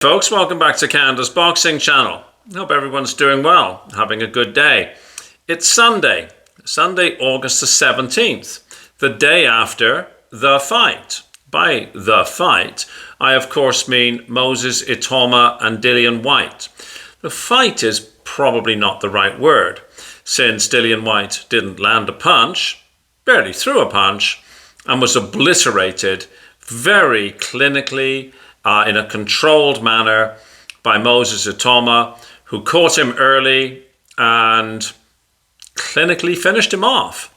Folks, welcome back to Canada's Boxing Channel. Hope everyone's doing well, having a good day. It's Sunday, August the 17th, the day after the fight. By the fight, I of course mean Moses Itauma and Dillian Whyte. The fight is probably not the right word, since Dillian Whyte didn't land a punch, barely threw a punch, and was obliterated very clinically, in a controlled manner by Moses Itauma, who caught him early and clinically finished him off.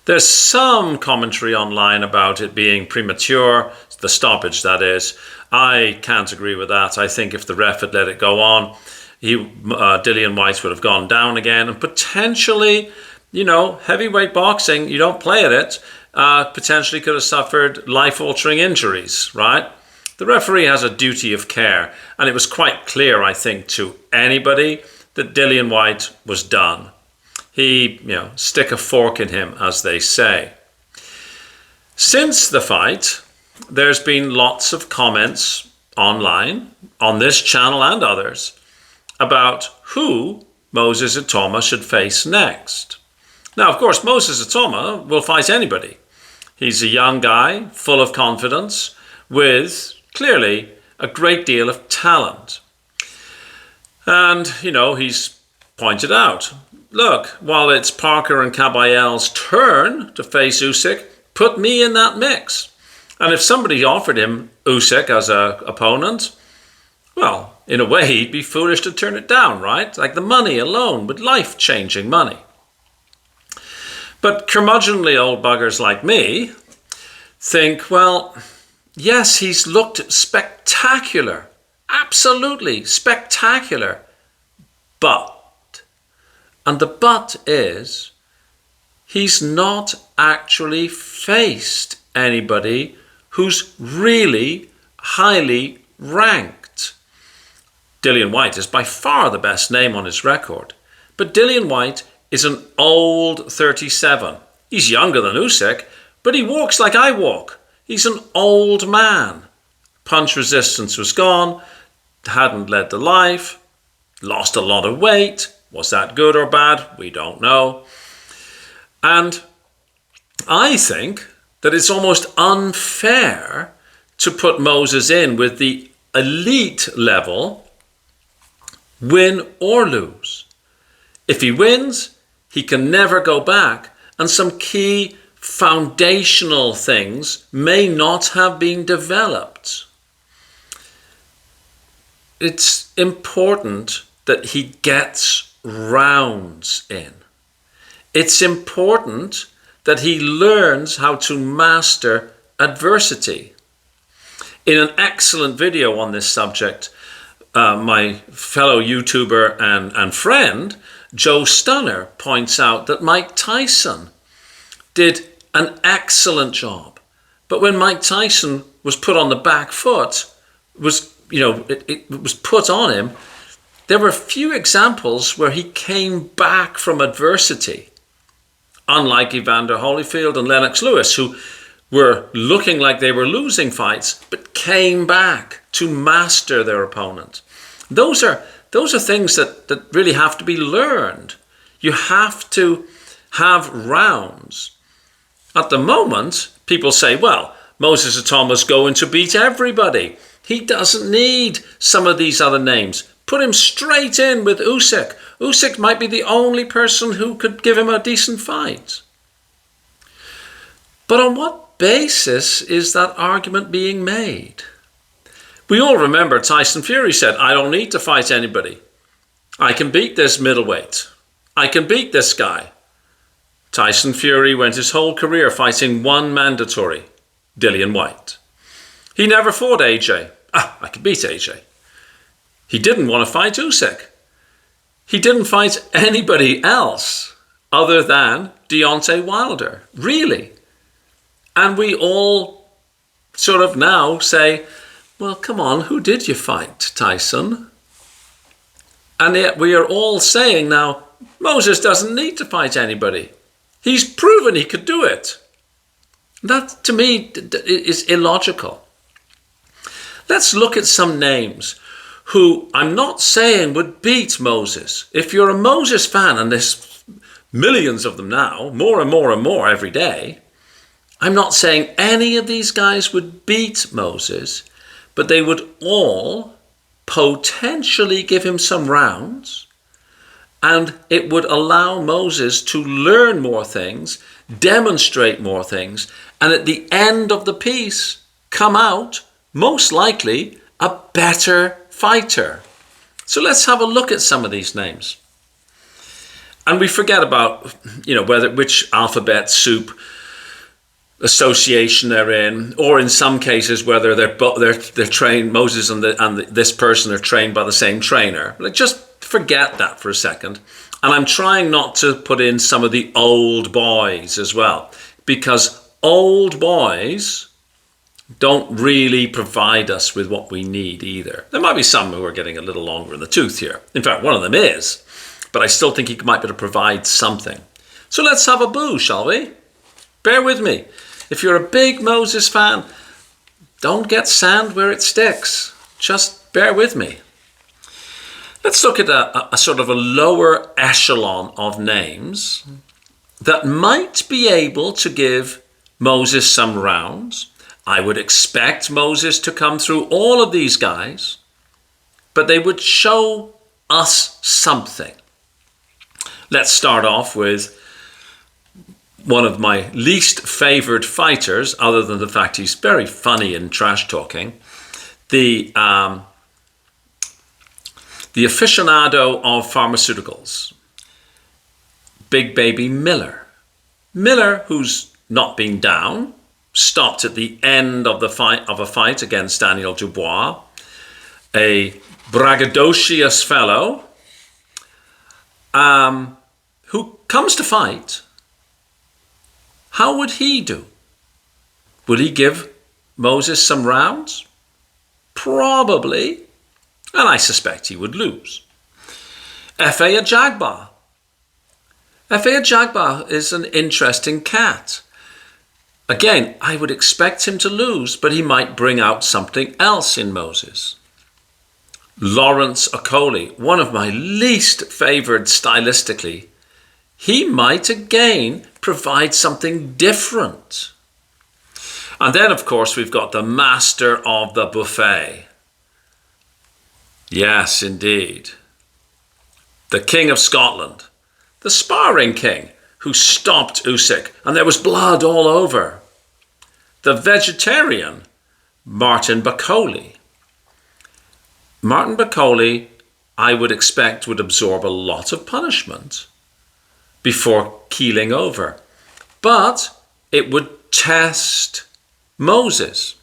There's some commentary online about it being premature, the stoppage that is. I can't agree with that. I think if the ref had let it go on, Dillian Whyte would have gone down again, and potentially, heavyweight boxing, you don't play at it, potentially could have suffered life-altering injuries, right? The referee has a duty of care, and it was quite clear, I think, to anybody that Dillian Whyte was done. He, stick a fork in him, as they say. Since the fight, there's been lots of comments online, on this channel and others, about who Moses Itauma should face next. Now, of course, Moses Itauma will fight anybody. He's a young guy, full of confidence, with clearly a great deal of talent. And, he's pointed out, look, while it's Parker and Caballe's turn to face Usyk, put me in that mix. And if somebody offered him Usyk as an opponent, well, in a way, he'd be foolish to turn it down, right? Like the money alone, with life-changing money. But curmudgeonly old buggers like me think, well, yes, he's looked spectacular, absolutely spectacular, and the but is, he's not actually faced anybody who's really highly ranked. Dillian Whyte is by far the best name on his record, but Dillian Whyte is an old 37. He's younger than Usyk, but he walks like I walk. He's an old man. Punch resistance was gone, hadn't led the life, lost a lot of weight. Was that good or bad? We don't know. And I think that it's almost unfair to put Moses in with the elite level, win or lose. If he wins, he can never go back, and some key foundational things may not have been developed. It's important that he gets rounds in. It's important that he learns how to master adversity. In an excellent video on this subject, my fellow YouTuber and friend, Joe Stunner, points out that Mike Tyson did an excellent job. But when Mike Tyson was put on the back foot, it was put on him, there were few examples where he came back from adversity. Unlike Evander Holyfield and Lennox Lewis, who were looking like they were losing fights, but came back to master their opponent. Those are things that really have to be learned. You have to have rounds. At the moment, people say, well, Moses Itauma's going to beat everybody. He doesn't need some of these other names. Put him straight in with Usyk. Usyk might be the only person who could give him a decent fight. But on what basis is that argument being made? We all remember Tyson Fury said, I don't need to fight anybody. I can beat this middleweight. I can beat this guy. Tyson Fury went his whole career fighting one mandatory, Dillian Whyte. He never fought AJ. I could beat AJ. He didn't want to fight Usyk. He didn't fight anybody else other than Deontay Wilder, really. And we all sort of now say, well, come on, who did you fight, Tyson? And yet we are all saying now, Moses doesn't need to fight anybody. He's proven he could do it. That, to me, is illogical. let's look at some names who I'm not saying would beat Moses. If you're a Moses fan, and there's millions of them now, more and more and more every day, I'm not saying any of these guys would beat Moses, but they would all potentially give him some rounds, and it would allow Moses to learn more things, demonstrate more things, and at the end of the piece, come out, most likely, a better fighter. So let's have a look at some of these names. And we forget about, which alphabet soup association they're in, or in some cases whether they're trained, Moses and this person are trained by the same trainer. Just forget that for a second. And I'm trying not to put in some of the old boys as well, because old boys don't really provide us with what we need either. There might be some who are getting a little longer in the tooth here. In fact, one of them is, but I still think he might be able to provide something. So let's have a boo, shall we? Bear with me. If you're a big Moses fan, don't get sand where it sticks. Just bear with me. Let's look at a sort of a lower echelon of names that might be able to give Moses some rounds. I would expect Moses to come through all of these guys, but they would show us something. Let's start off with one of my least favored fighters, other than the fact he's very funny and trash talking, the aficionado of pharmaceuticals, Big Baby Miller. Miller, who's not been down, stopped at the end of a fight against Daniel Dubois, a braggadocious fellow who comes to fight. How would he do? Would he give Moses some rounds? Probably. And I suspect he would lose. Efe Ajagba. Efe Ajagba is an interesting cat. Again, I would expect him to lose, but he might bring out something else in Moses. Lawrence Okoli, one of my least favored stylistically, he might again provide something different. And then, of course, we've got the master of the buffet. Yes, indeed. The King of Scotland, the sparring king who stopped Usyk, and there was blood all over. The vegetarian, Martin Bakole. Martin Bakole, I would expect, would absorb a lot of punishment before keeling over. But it would test Moses.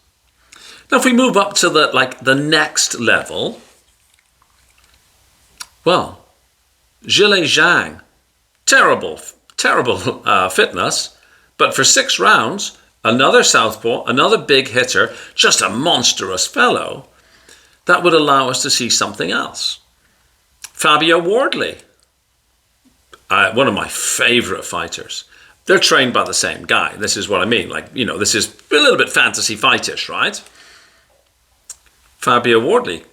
Now, if we move up to the next level, well, Zhilei Zhang, terrible fitness, but for 6 rounds, another southpaw, another big hitter, just a monstrous fellow, that would allow us to see something else. Fabio Wardley, one of my favorite fighters. They're trained by the same guy. This is what I mean. This is a little bit fantasy fightish, right? Fabio Wardley,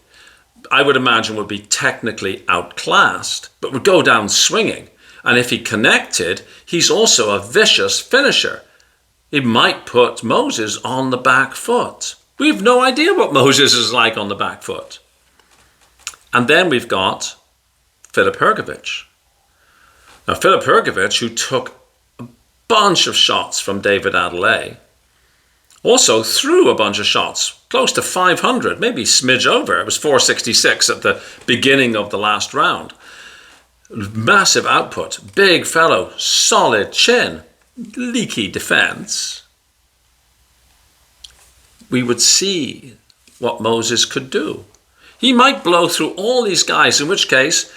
I would imagine, would be technically outclassed, but would go down swinging. And if he connected, he's also a vicious finisher. He might put Moses on the back foot. We have no idea what Moses is like on the back foot. And then we've got Filip Hrgović. Now, Filip Hrgović, who took a bunch of shots from David Adeleye, also threw a bunch of shots, close to 500, maybe a smidge over. It was 466 at the beginning of the last round. Massive output, big fellow, solid chin, leaky defense. We would see what Moses could do. He might blow through all these guys, in which case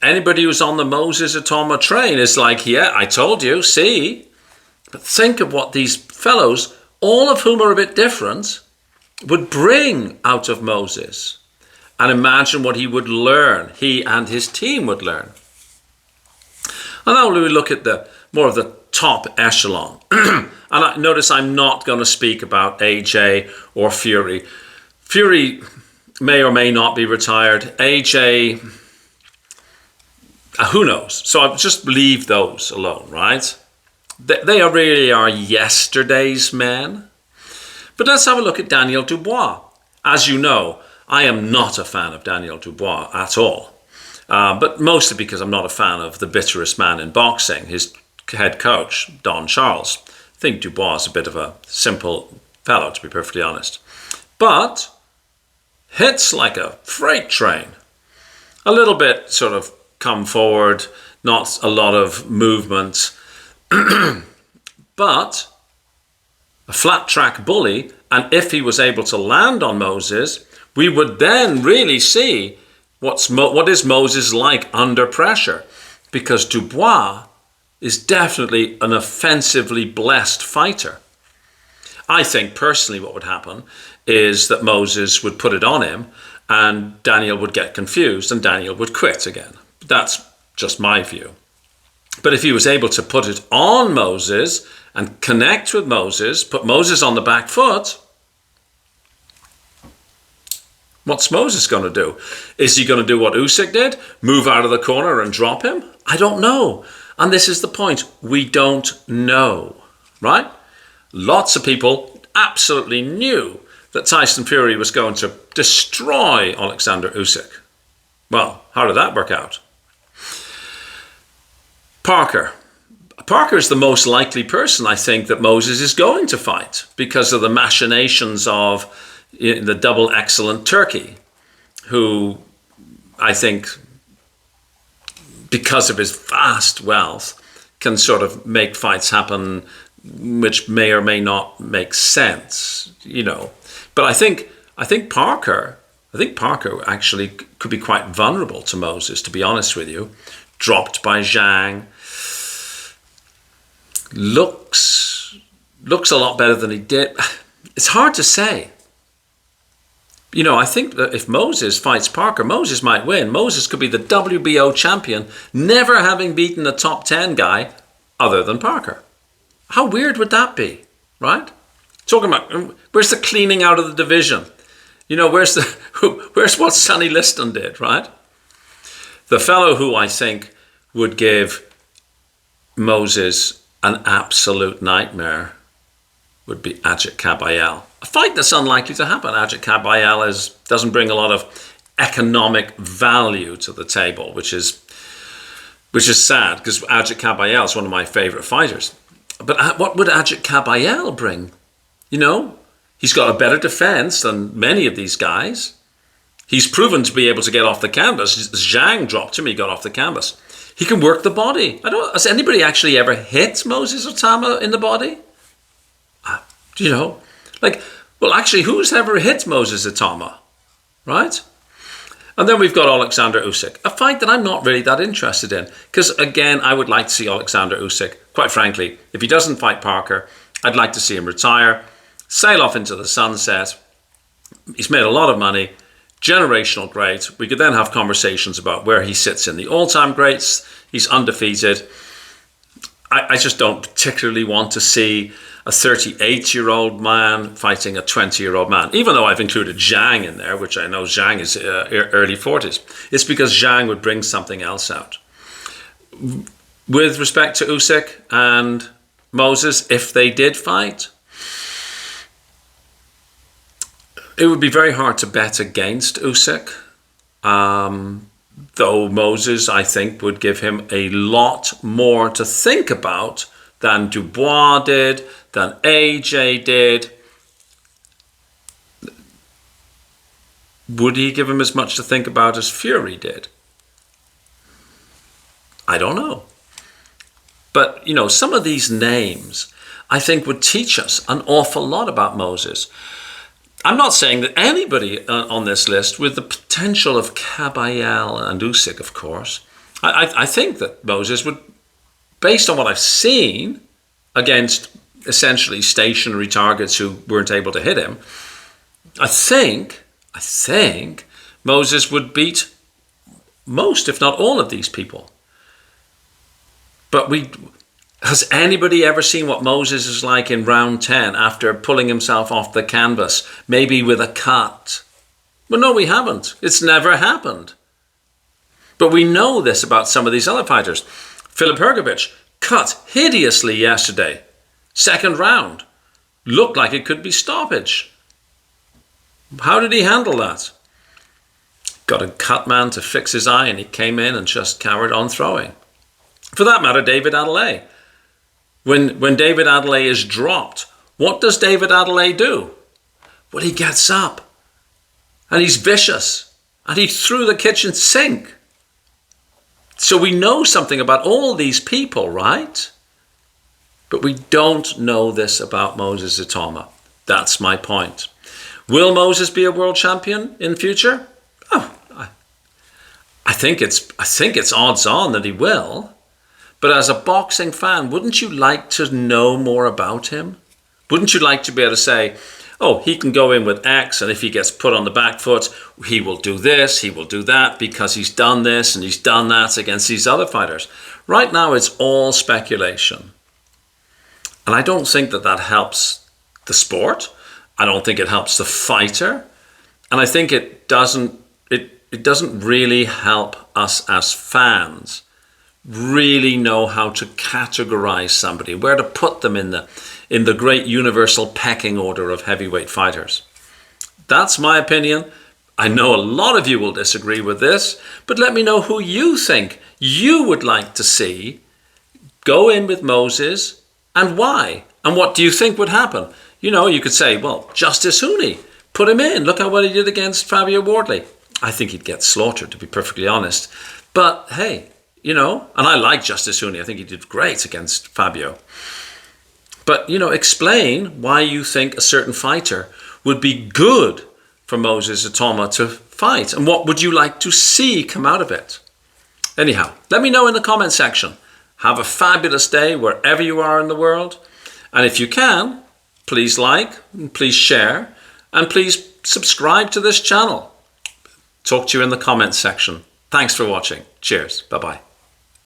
anybody who's on the Moses Itauma train is like, yeah, I told you, see? But think of what these fellows, all of whom are a bit different, would bring out of Moses. And imagine what he would learn, he and his team would learn. And now we look at more of the top echelon. And notice I'm not going to speak about AJ or Fury. Fury may or may not be retired. AJ, who knows? So I'll just leave those alone, right? They really are yesterday's men. But let's have a look at Daniel Dubois. As you know, I am not a fan of Daniel Dubois at all. But mostly because I'm not a fan of the bitterest man in boxing, his head coach, Don Charles. I think Dubois is a bit of a simple fellow, to be perfectly honest. But hits like a freight train. A little bit sort of come forward, not a lot of movement. But a flat track bully, and if he was able to land on Moses, we would then really see what is Moses like under pressure, because Dubois is definitely an offensively blessed fighter. I think personally what would happen is that Moses would put it on him and Daniel would get confused and Daniel would quit again. That's just my view. But if he was able to put it on Moses and connect with Moses, put Moses on the back foot, what's Moses going to do? Is he going to do what Usyk did? Move out of the corner and drop him? I don't know. And this is the point. We don't know, right? Lots of people absolutely knew that Tyson Fury was going to destroy Alexander Usyk. Well, how did that work out? Parker is the most likely person, I think, that Moses is going to fight because of the machinations of the double excellent Turkey, who I think, because of his vast wealth, can sort of make fights happen which may or may not make sense, But I think Parker actually could be quite vulnerable to Moses, to be honest with you. Dropped by Zhang. Looks a lot better than he did. It's hard to say. I think that if Moses fights Parker, Moses might win. Moses could be the WBO champion, never having beaten a top 10 guy other than Parker. How weird would that be, right? Talking about, where's the cleaning out of the division? Where's what Sonny Liston did, right? The fellow who I think would give Moses an absolute nightmare would be Ajit Kabayel. A fight that's unlikely to happen. Ajit Kabayel doesn't bring a lot of economic value to the table, which is sad, because Ajit Kabayel is one of my favorite fighters. But what would Ajit Kabayel bring? He's got a better defense than many of these guys. He's proven to be able to get off the canvas. Zhang dropped him, he got off the canvas. He can work the body. Has anybody actually ever hit Moses Itauma in the body? Actually, who's ever hit Moses Itauma? Right? And then we've got Alexander Usyk, a fight that I'm not really that interested in. Because, again, I would like to see Alexander Usyk, quite frankly, if he doesn't fight Parker, I'd like to see him retire, sail off into the sunset. He's made a lot of money, generational great. We could then have conversations about where he sits in the all-time greats. He's undefeated. I just don't particularly want to see a 38-year-old man fighting a 20-year-old man, even though I've included Zhang in there, which I know Zhang is early 40s. It's because Zhang would bring something else out. With respect to Usyk and Moses, if they did fight, it would be very hard to bet against Usyk. Though Moses, I think, would give him a lot more to think about than Dubois did, than AJ did. Would he give him as much to think about as Fury did? I don't know. But, some of these names, I think, would teach us an awful lot about Moses. I'm not saying that anybody on this list, with the potential of Kabayel and Usyk, of course, I think that Moses would, based on what I've seen against essentially stationary targets who weren't able to hit him, I think Moses would beat most, if not all, of these people. But Has anybody ever seen what Moses is like in round 10 after pulling himself off the canvas, maybe with a cut? Well, no, we haven't. It's never happened. But we know this about some of these other fighters. Filip Hrgovic cut hideously yesterday. Second round. Looked like it could be stoppage. How did he handle that? Got a cut man to fix his eye, and he came in and just carried on throwing. For that matter, David Adelaide. When David Adelaide is dropped, what does David Adelaide do? Well, he gets up and he's vicious and he threw the kitchen sink. So we know something about all these people, right? But we don't know this about Moses Itauma. That's my point. Will Moses be a world champion in future? Oh, I think it's odds on that he will. But as a boxing fan, wouldn't you like to know more about him? Wouldn't you like to be able to say, oh, he can go in with X, and if he gets put on the back foot, he will do this, he will do that, because he's done this and he's done that against these other fighters. Right now, it's all speculation. And I don't think that helps the sport. I don't think it helps the fighter. And I think it doesn't really help us as fans really know how to categorize somebody, where to put them in the great universal pecking order of heavyweight fighters. That's my opinion. I know a lot of you will disagree with this, but let me know who you think you would like to see go in with Moses and why. And what do you think would happen? You know, you could say, well, Justice Hooney, put him in. Look at what he did against Fabio Wardley. I think he'd get slaughtered, to be perfectly honest. But hey, you know, and I like Justice Hooney. I think he did great against Fabio. But, you know, explain why you think a certain fighter would be good for Moses Itauma to fight. And what would you like to see come out of it? Anyhow, let me know in the comment section. Have a fabulous day wherever you are in the world. And if you can, please like, and please share, and please subscribe to this channel. Talk to you in the comments section. Thanks for watching. Cheers. Bye-bye.